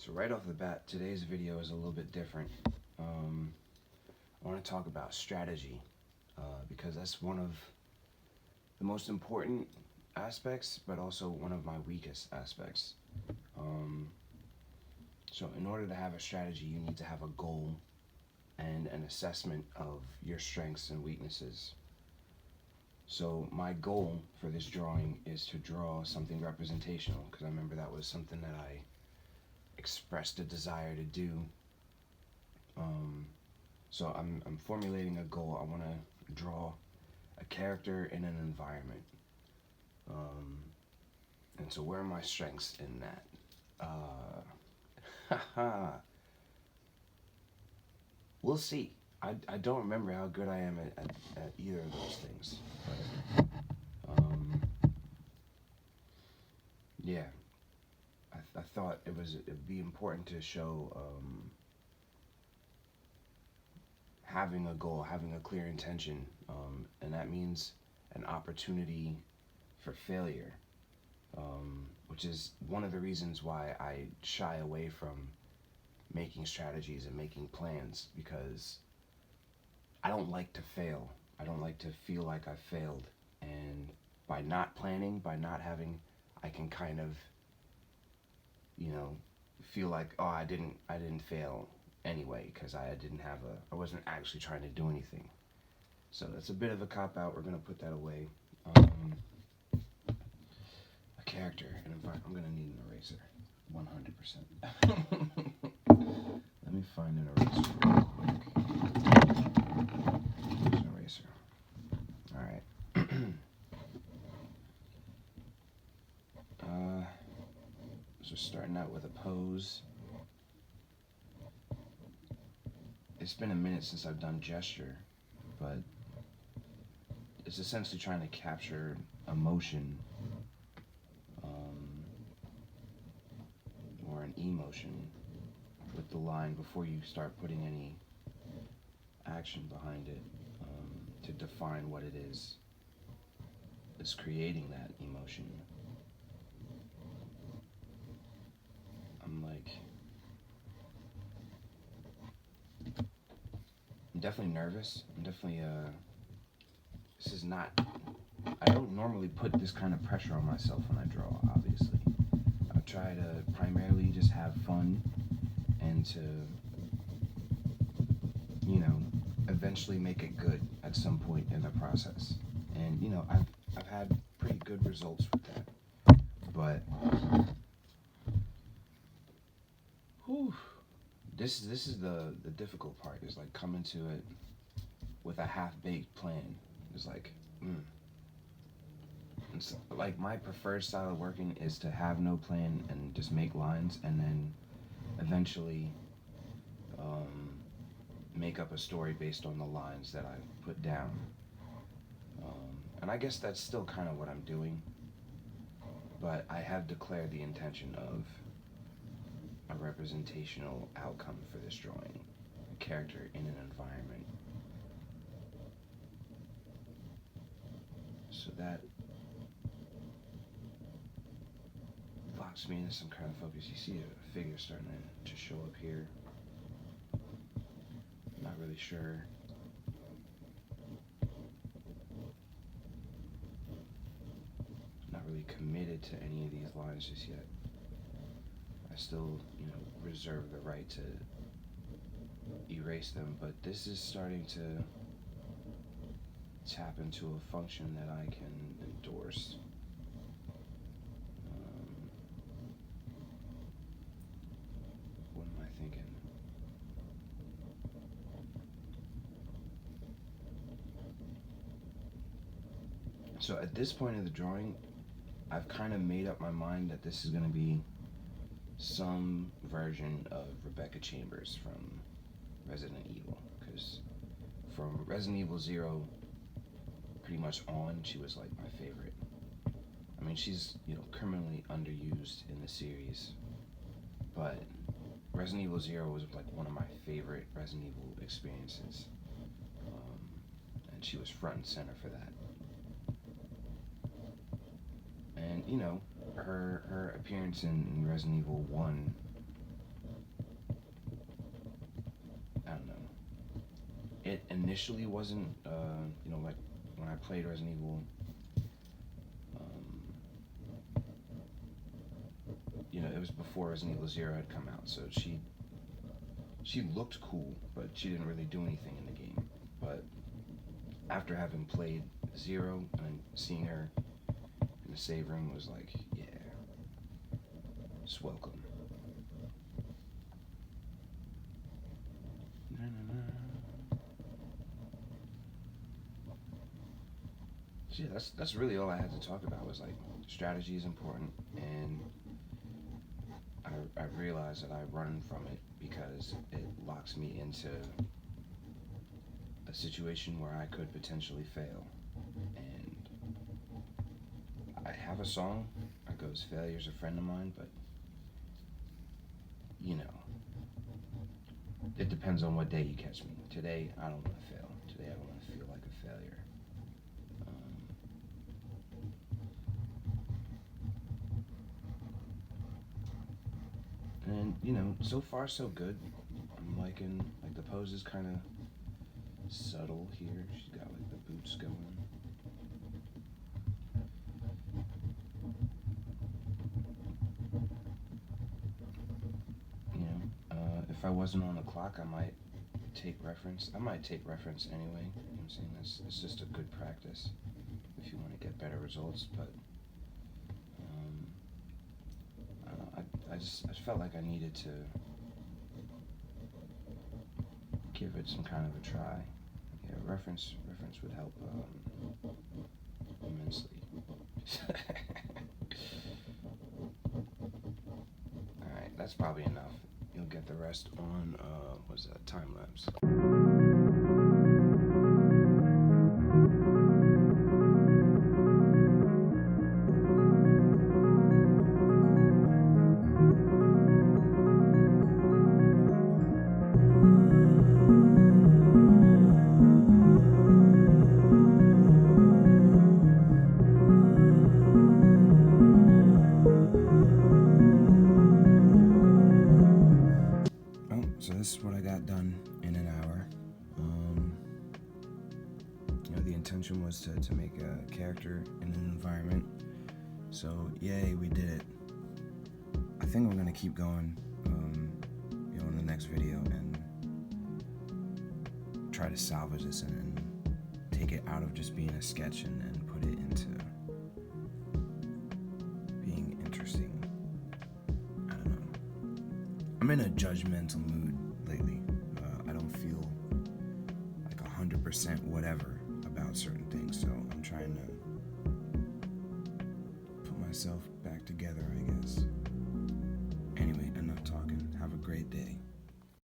So right off the bat, today's video is a little bit different. I want to talk about strategy because that's one of the most important aspects, but also one of my weakest aspects. Um, so in order to have a strategy, you need to have a goal and an assessment of your strengths and weaknesses. So my goal for this drawing is to draw something representational because I remember that was something that I expressed a desire to do. Um, so I'm formulating a goal. I want to draw a character in an environment. Um, and so where are my strengths in that? We'll see. I don't remember how good I am at either of those things. But, yeah, I thought it'd be important to show having a goal, having a clear intention, and that means an opportunity for failure, which is one of the reasons why I shy away from making strategies and making plans because I don't like to fail. I don't like to feel like I failed, and by not planning, by not having, I can kind of, you know, feel like I didn't fail anyway because I wasn't actually trying to do anything. So that's a bit of a cop out. We're gonna put that away. A character, and I'm gonna need an eraser, 100%. Let me find an eraser real quick. There's an eraser. All right. So starting out with a pose. It's been a minute since I've done gesture, but it's essentially trying to capture emotion, or an emotion with the line before you start putting any action behind it, to define what it is that's creating that emotion. I'm definitely nervous. This is not, I don't normally put this kind of pressure on myself when I draw, obviously. I try to primarily just have fun and to, eventually make it good at some point in the process. And, I've had pretty good results with that. But, whew, this is the difficult part, is like coming to it with a half-baked plan. It's like, It's like my preferred style of working is to have no plan and just make lines and then eventually make up a story based on the lines that I put down. And I guess that's still kind of what I'm doing, but I have declared the intention of a representational outcome for this drawing, a character in an environment. So that locks me into some kind of focus. You see a figure starting to show up here. Not really sure. Not really committed to any of these lines just yet. I still, reserve the right to erase them, but this is starting to tap into a function that I can endorse. What am I thinking? So at this point of the drawing, I've kind of made up my mind that this is going to be some version of Rebecca Chambers from Resident Evil, because from Resident Evil 0 pretty much on, she was like my favorite. I mean, she's, criminally underused in the series, but Resident Evil 0 was like one of my favorite Resident Evil experiences, and she was front and center for that. And her appearance in Resident Evil 1 it initially wasn't, like when I played Resident Evil, it was before Resident Evil 0 had come out, so she looked cool, but she didn't really do anything in the game. But after having played 0 and seeing her in the save room was like, yeah, just welcome. So yeah, that's really all I had to talk about. Was like, strategy is important, and I realize that I run from it because it locks me into a situation where I could potentially fail. And I have a song that goes, "Failure's a friend of mine," but it depends on what day you catch me. Today, I don't want to fail. Today, I don't want to feel like a failure. And so far so good. I'm liking, like, the pose is kind of subtle here. She's got like the boots going. If I wasn't on the clock, I might take reference. I might take reference anyway. You know what I'm saying? It's just a good practice if you want to get better results. But I don't know. I just felt like I needed to give it some kind of a try. Yeah, reference would help immensely. Alright, that's probably enough. You'll get the rest on, what's that, time lapse. So this is what I got done in an hour. The intention was to make a character in an environment. So yay, we did it. I think I'm gonna keep going, in the next video and try to salvage this and take it out of just being a sketch and put it into being interesting. I don't know. I'm in a judgmental mood lately. I don't feel like 100% whatever about certain things, so I'm trying to put myself